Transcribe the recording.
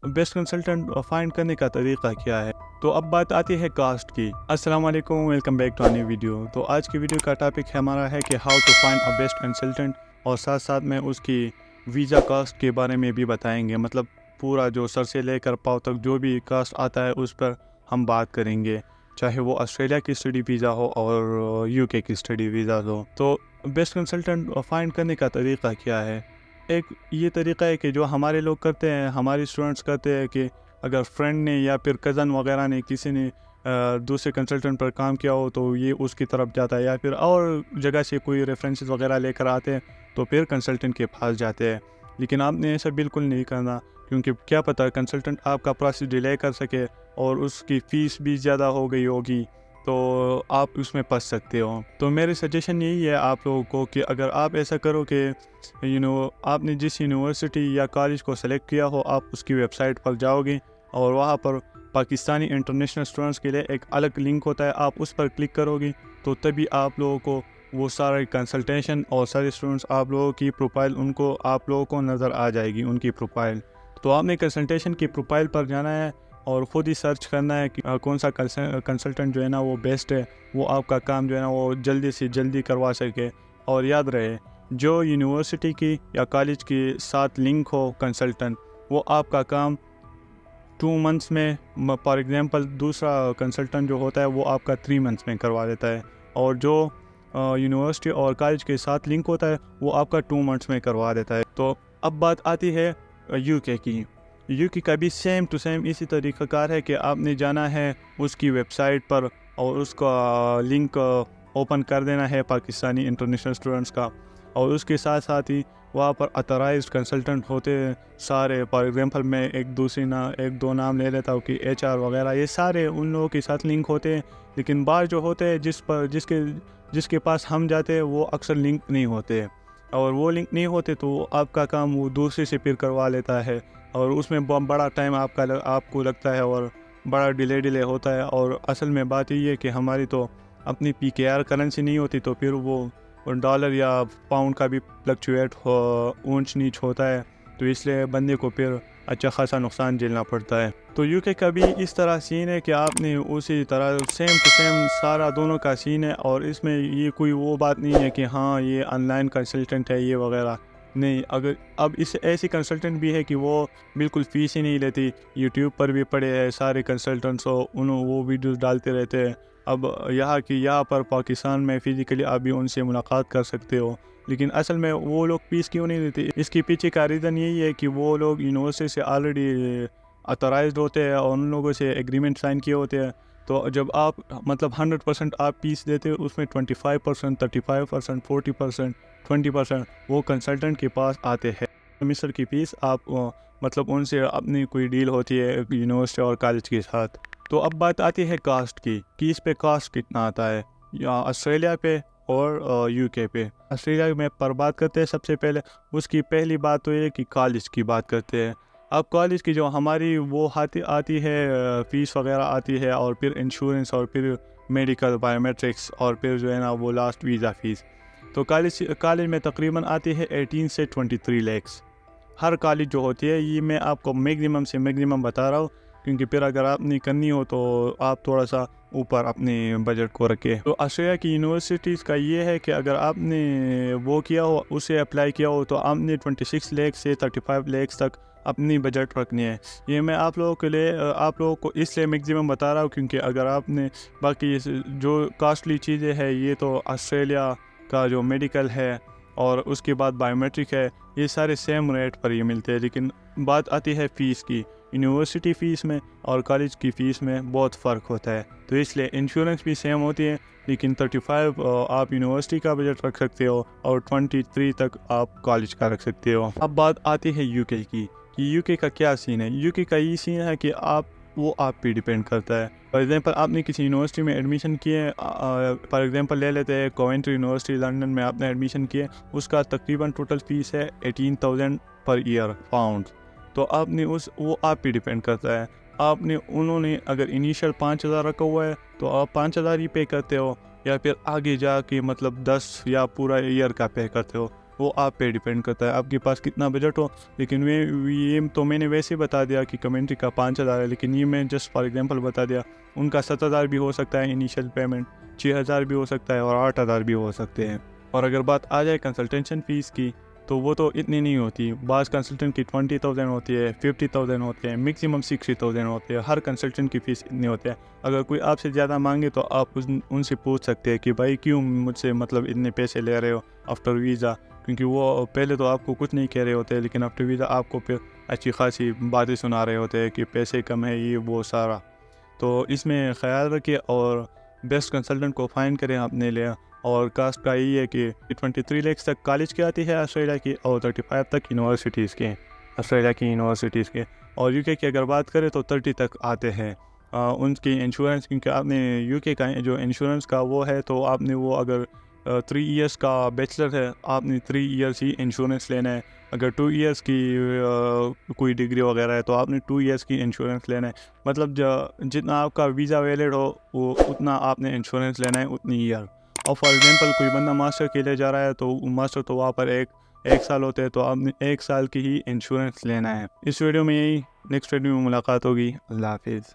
Best consultant find करने का तरीका क्या है। तो अब बात आती है कास्ट की। अस्सलाम वालेकुम, welcome back to new video. तो आज की वीडियो का टॉपिक हमारा है कि how to find a best consultant, और साथ साथ में उसकी वीज़ा कास्ट के बारे में भी बताएंगे। मतलब पूरा जो सर से लेकर पाँव तक जो भी कास्ट आता है उस पर हम बात करेंगे, चाहे वो ऑस्ट्रेलिया की स्टडी वीज़ा हो और यूके की स्टडी वीज़ा हो। तो बेस्ट कंसल्टेंट फाइंड करने का तरीका क्या है। एक ये तरीका है कि जो हमारे लोग करते हैं, हमारे स्टूडेंट्स करते हैं कि अगर फ्रेंड ने या फिर कज़न वगैरह ने किसी ने दूसरे कंसल्टेंट पर काम किया हो तो ये उसकी तरफ जाता है, या फिर और जगह से कोई रेफरेंसेस वगैरह लेकर आते हैं तो फिर कंसल्टेंट के पास जाते हैं। लेकिन आपने ऐसा बिल्कुल नहीं करना, क्योंकि क्या पता कंसल्टेंट आपका प्रोसेस डिले कर सके और उसकी फ़ीस भी ज़्यादा हो गई होगी, तो आप उसमें फंस सकते हो। तो मेरी सजेशन यही है आप लोगों को कि अगर आप ऐसा करो कि आपने जिस यूनिवर्सिटी या कॉलेज को सेलेक्ट किया हो, आप उसकी वेबसाइट पर जाओगे और वहाँ पर पाकिस्तानी इंटरनेशनल स्टूडेंट्स के लिए एक अलग लिंक होता है, आप उस पर क्लिक करोगे तो तभी आप लोगों को वो सारे कंसल्टेशन और सारे स्टूडेंट्स आप लोगों की प्रोफाइल उनको आप लोगों को नज़र आ जाएगी उनकी प्रोफाइल। तो आपने कंसल्टेशन की प्रोफाइल पर जाना है और ख़ुद ही सर्च करना है कि कौन सा कंसल्टेंट जो है ना वो बेस्ट है, वो आपका काम जो है ना वो जल्दी से जल्दी करवा सके। और याद रहे, जो यूनिवर्सिटी की या कॉलेज के साथ लिंक हो कंसल्टेंट, वो आपका काम 2 मंथ्स में, फॉर एग्जांपल दूसरा कंसल्टेंट जो होता है वो आपका 3 मंथ्स में करवा देता है, और जो यूनिवर्सिटी और कॉलेज के साथ लिंक होता है वो आपका 2 मंथ्स में करवा देता है। तो अब बात आती है यूके की। यूके का भी सेम टू सेम इसी तरीक़ा कार है कि आपने जाना है उसकी वेबसाइट पर और उसका लिंक ओपन कर देना है पाकिस्तानी इंटरनेशनल स्टूडेंट्स का, और उसके साथ साथ ही वहाँ पर अथराइज्ड कंसल्टेंट होते हैं सारे। फॉर एग्जांपल मैं एक दो नाम ले लेता हूँ कि HR वगैरह, ये सारे उन लोगों के साथ लिंक होते हैं। लेकिन बाहर जो होते हैं जिसके पास हम जाते हैं वो अक्सर लिंक नहीं होते, और वो लिंक नहीं होते तो आपका काम वो दूसरे से फिर करवा लेता है, और उसमें बड़ा टाइम आपको लगता है और बड़ा डिले होता है। और असल में बात यही है कि हमारी तो अपनी PKR करेंसी नहीं होती, तो फिर वो डॉलर या पाउंड का भी फ्लक्चुएट ऊंच नीच होता है, तो इसलिए बंदे को फिर अच्छा खासा नुकसान झेलना पड़ता है। तो यूके का भी इस तरह सीन है कि आपने उसी तरह सेम टू सेम सारा दोनों का सीन है, और इसमें ये कोई वो बात नहीं है कि हाँ ये ऑनलाइन कंसल्टेंट है ये वगैरह नहीं। अगर अब इस ऐसी कंसल्टेंट भी है कि वो बिल्कुल फ़ीस ही नहीं लेती, यूट्यूब पर भी पड़े हैं सारे कंसल्टेंट्स, वो वीडियोस डालते रहते हैं। अब यहाँ पर पाकिस्तान में फ़िज़िकली आप भी उनसे मुलाकात कर सकते हो, लेकिन असल में वो लोग फ़ीस क्यों नहीं लेते, इसके पीछे का रीज़न यही है कि वो लोग यूनिवर्सिटी से ऑलरेडी ऑथराइज्ड होते हैं और उन लोगों से एग्रीमेंट साइन किए होते हैं। तो जब आप मतलब 100% आप फीस देते हो, उसमें 25%, 35%, 40%, 20% वो कंसल्टेंट के पास आते हैं। सेमेस्टर की फ़ीस आप मतलब उनसे अपनी कोई डील होती है यूनिवर्सिटी और कॉलेज के साथ। तो अब बात आती है कास्ट की कि इस पे कास्ट कितना आता है या ऑस्ट्रेलिया पे और यूके पे। ऑस्ट्रेलिया में पर बात करते हैं सबसे पहले, उसकी पहली बात तो ये कि कॉलेज की बात करते हैं। अब कॉलेज की जो हमारी वो आती है फ़ीस वगैरह आती है, और फिर इंश्योरेंस, और फिर मेडिकल, बायोमेट्रिक्स, और फिर जो है ना वो लास्ट वीज़ा फ़ीस। तो कॉलेज में तकरीबन आती है 18 से 23 लाख। हर कॉलेज जो होती है, ये मैं आपको मैक्सिमम से मैक्सिमम बता रहा हूँ, क्योंकि फिर अगर आपने करनी हो तो आप थोड़ा सा ऊपर अपने बजट को रखें। तो ऑस्ट्रेलिया की यूनिवर्सिटीज़ का ये है कि अगर आपने वो किया हो, उसे अप्लाई किया हो, तो आपने 26 लाख से 35 लाख तक अपनी बजट रखनी है। ये मैं आप लोगों को इसलिए मैक्सिमम बता रहा हूँ, क्योंकि अगर आपने बाकी जो कॉस्टली चीज़ें हैं, ये तो ऑस्ट्रेलिया का जो मेडिकल है और उसके बाद बायोमेट्रिक है, ये सारे सेम रेट पर ये मिलते हैं। लेकिन बात आती है फ़ीस की, यूनिवर्सिटी फ़ीस में और कॉलेज की फ़ीस में बहुत फ़र्क होता है। तो इसलिए इंश्योरेंस भी सेम होती है, लेकिन 35 आप यूनिवर्सिटी का बजट रख सकते हो और 23 तक आप कॉलेज का रख सकते हो। अब बात आती है यूके की कि यूके का क्या सीन है। यूके का ये सीन है कि आप पे डिपेंड करता है। फॉर एग्जांपल आपने किसी यूनिवर्सिटी में एडमिशन किए, फॉर एग्जांपल ले लेते हैं कोवेंट्री यूनिवर्सिटी लंदन में आपने एडमिशन किए, उसका तकरीबन टोटल फ़ीस है 18,000 पर ईयर पाउंड। तो आपने वो आप पे डिपेंड करता है। उन्होंने अगर इनिशियल 5,000 रखा हुआ है तो आप 5,000 ही पे करते हो, या फिर आगे जाके मतलब 10 या पूरा ईयर का पे करते हो, वो आप पे डिपेंड करता है आपके पास कितना बजट हो। लेकिन ये तो मैंने वैसे बता दिया कि कमेंट्री का 5,000 है, लेकिन ये मैं जस्ट फॉर एग्जांपल बता दिया। उनका 7,000 भी हो सकता है इनिशियल पेमेंट, 6,000 भी हो सकता है और 8,000 भी हो सकते हैं। और अगर बात आ जाए कंसल्टेशन फ़ीस की तो वो तो इतनी नहीं होती। बाज़ कंसल्टेंट की 20,000 होती है, 50,000 होते हैं, मैक्सिमम 60,000 होते हैं। हर कंसल्टेंट की फ़ीस इतनी होती है। अगर कोई आपसे ज़्यादा मांगे तो आप उनसे पूछ सकते हैं कि भाई क्यों मुझसे मतलब इतने पैसे ले रहे हो आफ्टर वीज़ा, क्योंकि वो पहले तो आपको कुछ नहीं कह रहे होते, लेकिन आफ्टर वीज़ा आपको फिर अच्छी खासी बातें सुना रहे होते हैं कि पैसे कम है, ये वो सारा। तो इसमें ख़्याल रखिए और बेस्ट कंसल्टेंट को फाइंड करें अपने लिए। और कास्ट का यही है कि 23 लाख तक कॉलेज की आती है ऑस्ट्रेलिया की, और 35 तक यूनिवर्सिटीज़ के, ऑस्ट्रेलिया की यूनिवर्सिटीज़ के। और यूके की अगर बात करें तो 30 तक आते हैं। उनकी इंश्योरेंस, क्योंकि आपने यूके का जो इंश्योरेंस का वो है, तो आपने वो अगर 3 इयर्स का बैचलर है, आपने 3 इयर्स ही इंश्योरेंस लेना है। अगर 2 इयर्स की कोई डिग्री वगैरह है तो आपने 2 इयर्स की इंश्योरेंस लेना है। मतलब जितना आपका वीज़ा वैलिड हो वो उतना आपने इंश्योरेंस लेना है उतनी ईयर। और फॉर एग्जांपल कोई बंदा मास्टर के लिए जा रहा है तो मास्टर तो वहाँ पर एक साल होते हैं, तो आपने 1 साल की ही इंश्योरेंस लेना है। इस वीडियो में यही, नेक्स्ट वीडियो में मुलाकात होगी। अल्लाह हाफिज़।